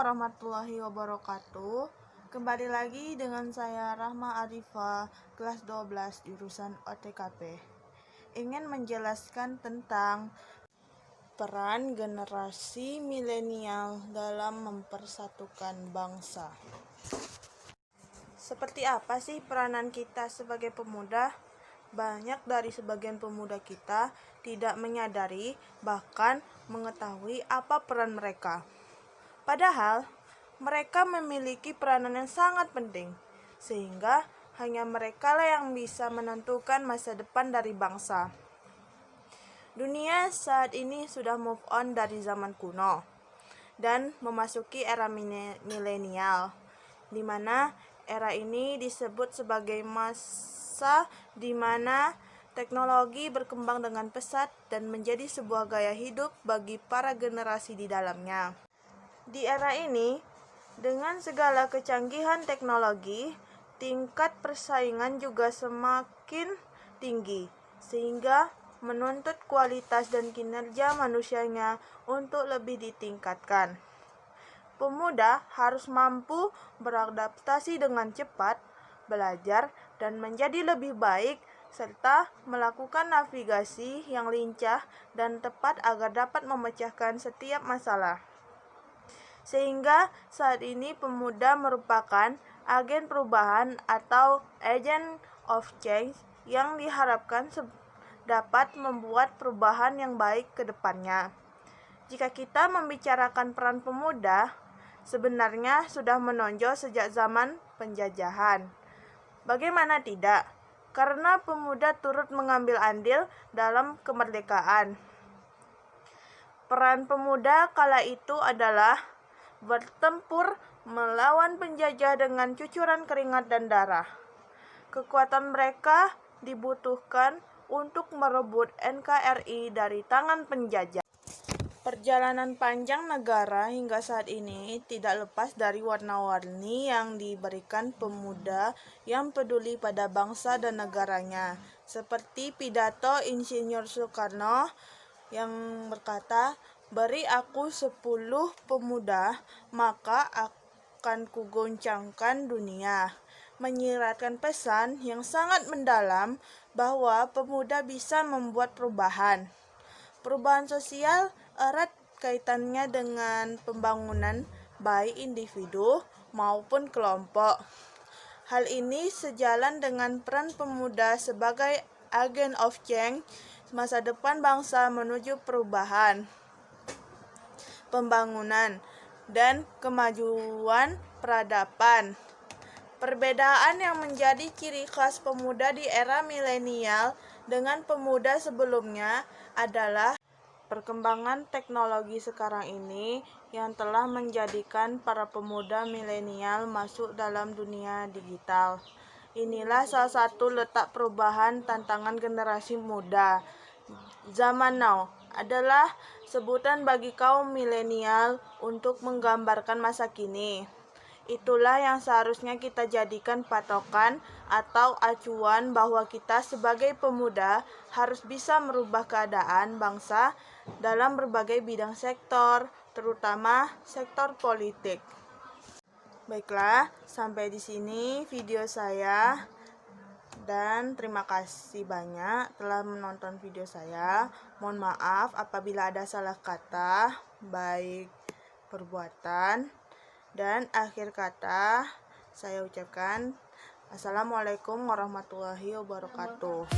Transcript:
warahmatullahi wabarakatuh. Kembali lagi dengan saya Rahma Arifah, kelas 12 jurusan OTKP. Ingin menjelaskan tentang peran generasi milenial dalam mempersatukan bangsa. Seperti apa sih peranan kita sebagai pemuda? Banyak dari sebagian pemuda kita tidak menyadari, bahkan mengetahui apa peran mereka. Padahal, mereka memiliki peranan yang sangat penting, sehingga hanya mereka lah yang bisa menentukan masa depan dari bangsa. Dunia saat ini sudah move on dari zaman kuno dan memasuki era milenial, di mana era ini disebut sebagai masa di mana teknologi berkembang dengan pesat dan menjadi sebuah gaya hidup bagi para generasi di dalamnya. Di era ini, dengan segala kecanggihan teknologi, tingkat persaingan juga semakin tinggi, sehingga menuntut kualitas dan kinerja manusianya untuk lebih ditingkatkan. Pemuda harus mampu beradaptasi dengan cepat, belajar, dan menjadi lebih baik, serta melakukan navigasi yang lincah dan tepat agar dapat memecahkan setiap masalah. Sehingga saat ini pemuda merupakan agen perubahan atau agent of change yang diharapkan dapat membuat perubahan yang baik ke depannya. Jika kita membicarakan peran pemuda, sebenarnya sudah menonjol sejak zaman penjajahan. Bagaimana tidak? Karena pemuda turut mengambil andil dalam kemerdekaan. Peran pemuda kala itu adalah bertempur melawan penjajah dengan cucuran keringat dan darah. Kekuatan mereka dibutuhkan untuk merebut NKRI dari tangan penjajah. Perjalanan panjang negara hingga saat ini tidak lepas dari warna-warni yang diberikan pemuda yang peduli pada bangsa dan negaranya. Seperti pidato Insinyur Soekarno yang berkata, "Beri aku 10 pemuda, maka akan kugoncangkan dunia." Menyiratkan pesan yang sangat mendalam bahwa pemuda bisa membuat perubahan. Perubahan sosial erat kaitannya dengan pembangunan baik individu maupun kelompok. Hal ini sejalan dengan peran pemuda sebagai agen of change masa depan bangsa menuju perubahan, pembangunan, dan kemajuan peradaban. Perbedaan yang menjadi ciri khas pemuda di era milenial dengan pemuda sebelumnya adalah perkembangan teknologi sekarang ini yang telah menjadikan para pemuda milenial masuk dalam dunia digital. Inilah salah satu letak perubahan tantangan generasi muda. Zaman now adalah sebutan bagi kaum milenial untuk menggambarkan masa kini. Itulah yang seharusnya kita jadikan patokan atau acuan bahwa kita sebagai pemuda harus bisa merubah keadaan bangsa dalam berbagai bidang sektor, terutama sektor politik. Baiklah, sampai di sini video saya. Dan terima kasih banyak telah menonton video saya. Mohon maaf apabila ada salah kata, baik perbuatan. Dan akhir kata saya ucapkan Assalamualaikum warahmatullahi wabarakatuh.